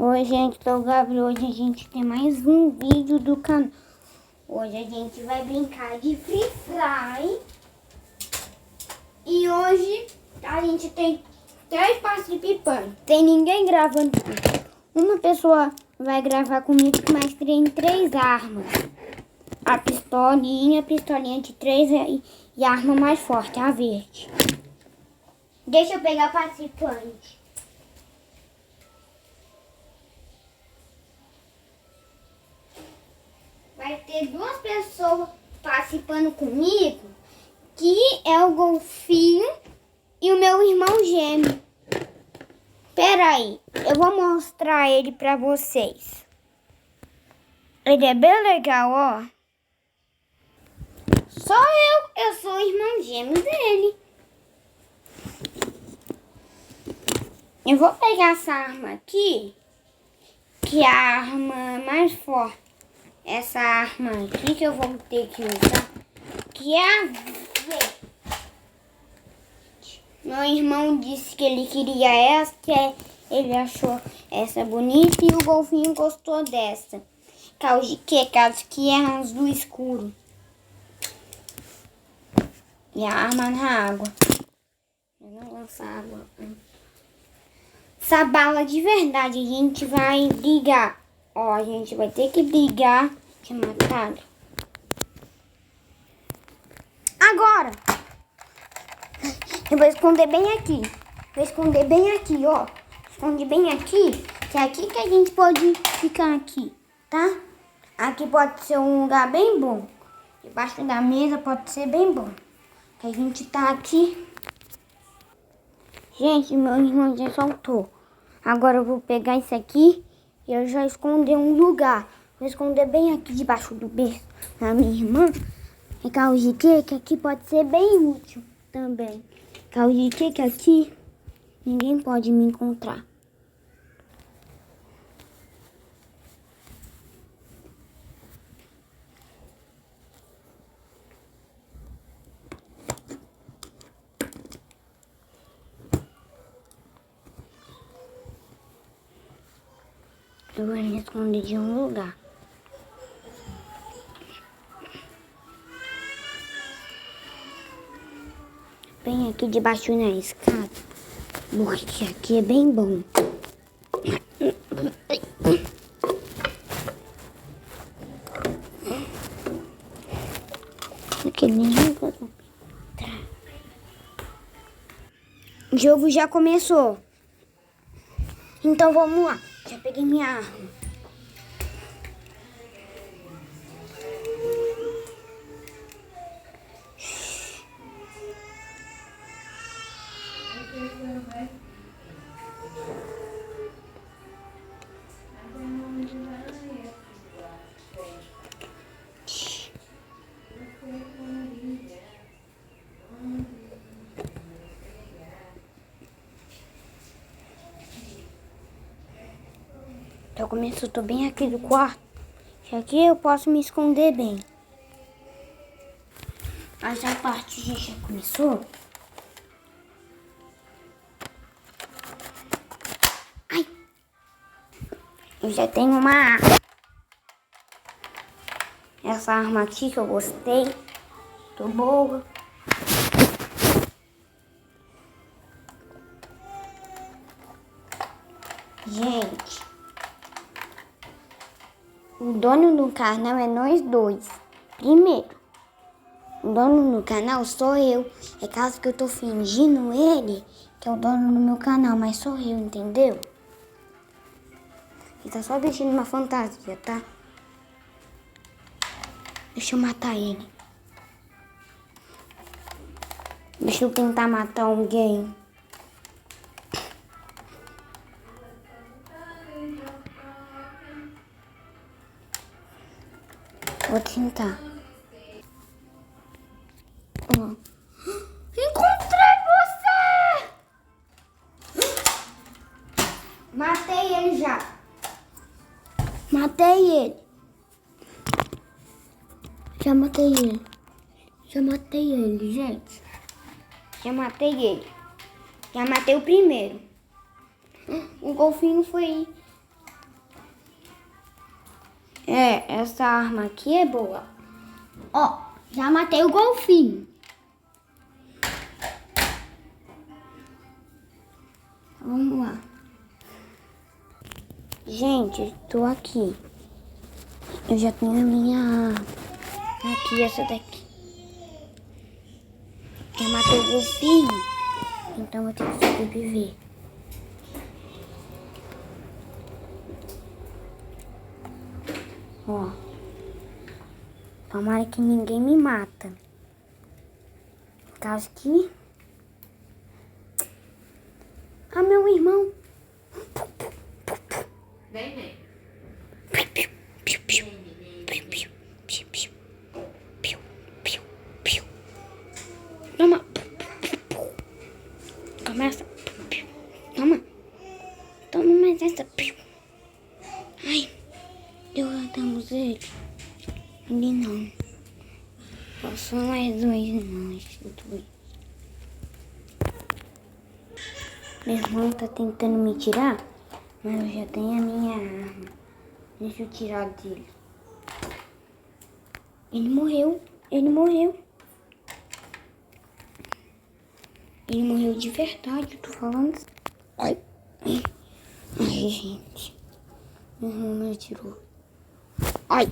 Oi, gente, sou o Gabriel. Hoje a gente tem mais um vídeo do canal. Hoje a gente vai brincar de Free Fry. E hoje a gente tem 3 participantes. Tem ninguém gravando. Uma pessoa vai gravar comigo, mas tem 3 armas. A pistolinha de 3 e a arma mais forte, a verde. Deixa eu pegar o participante. Vai ter 2 pessoas participando comigo, que é o Golfinho e o meu irmão gêmeo. Pera aí, eu vou mostrar ele pra vocês. Ele é bem legal, ó. Só eu sou o irmão gêmeo dele. Eu vou pegar essa arma aqui, que é a arma mais forte. Essa arma aqui que eu vou ter que usar, que é a verde. Meu irmão disse que ele queria essa, que ele achou essa bonita e o Golfinho gostou dessa. Causa que é azul escuro. E a arma na água. Eu não lançar água. Essa bala de verdade a gente vai brigar. Ó, a gente vai ter que brigar de matado. Agora! Eu vou esconder bem aqui. Vou esconder bem aqui, ó. Esconde bem aqui, que é aqui que a gente pode ficar aqui, tá? Aqui pode ser um lugar bem bom. Debaixo da mesa pode ser bem bom. Que a gente tá aqui. Gente, meu irmão já soltou. Agora eu vou pegar isso aqui e eu já esconder um lugar. Vou esconder bem aqui debaixo do berço da minha irmã. E causa de que aqui pode ser bem útil também. Causa de que aqui ninguém pode me encontrar. Eu vou me esconder de um lugar. Bem aqui debaixo na escada. Porque aqui é bem bom. Aqui ninguém pode. O jogo já começou. Então vamos lá. Já peguei minha arma. Eu começo, tô bem aqui do quarto. Que aqui eu posso me esconder bem. Essa parte já começou. Ai! Eu já tenho uma arma. Essa arma aqui que eu gostei. Tô boa. Gente. O dono do canal é nós dois. Primeiro, o dono do canal sou eu. É caso que eu tô fingindo ele, que é o dono do meu canal, mas sou eu, entendeu? Ele tá só vestindo uma fantasia, tá? Deixa eu matar ele. Deixa eu tentar matar alguém. Vou tentar. Ó. Encontrei você! Matei ele já. Matei ele. Já matei ele. Já matei ele, gente. Já matei ele. Já matei o primeiro. O golfinho foi Essa arma aqui é boa. Ó, já matei o golfinho. Vamos lá. Gente, tô aqui. Eu já tenho a minha arma. Aqui, essa daqui. Já matei o golfinho. Então eu tenho que sobreviver. Ó. Tomara que ninguém me mata. Caso que... Ah, meu irmão. Vem. Toma. Começa. Toma. Toma mais essa. Ai. Derrotamos ele. Ele não. Só mais dois, não. Meu irmão tá tentando me tirar, mas eu já tenho a minha arma. Deixa eu tirar dele. Ele morreu. Ele morreu de verdade, eu tô falando. Ai, gente. Meu irmão me atirou. Ai.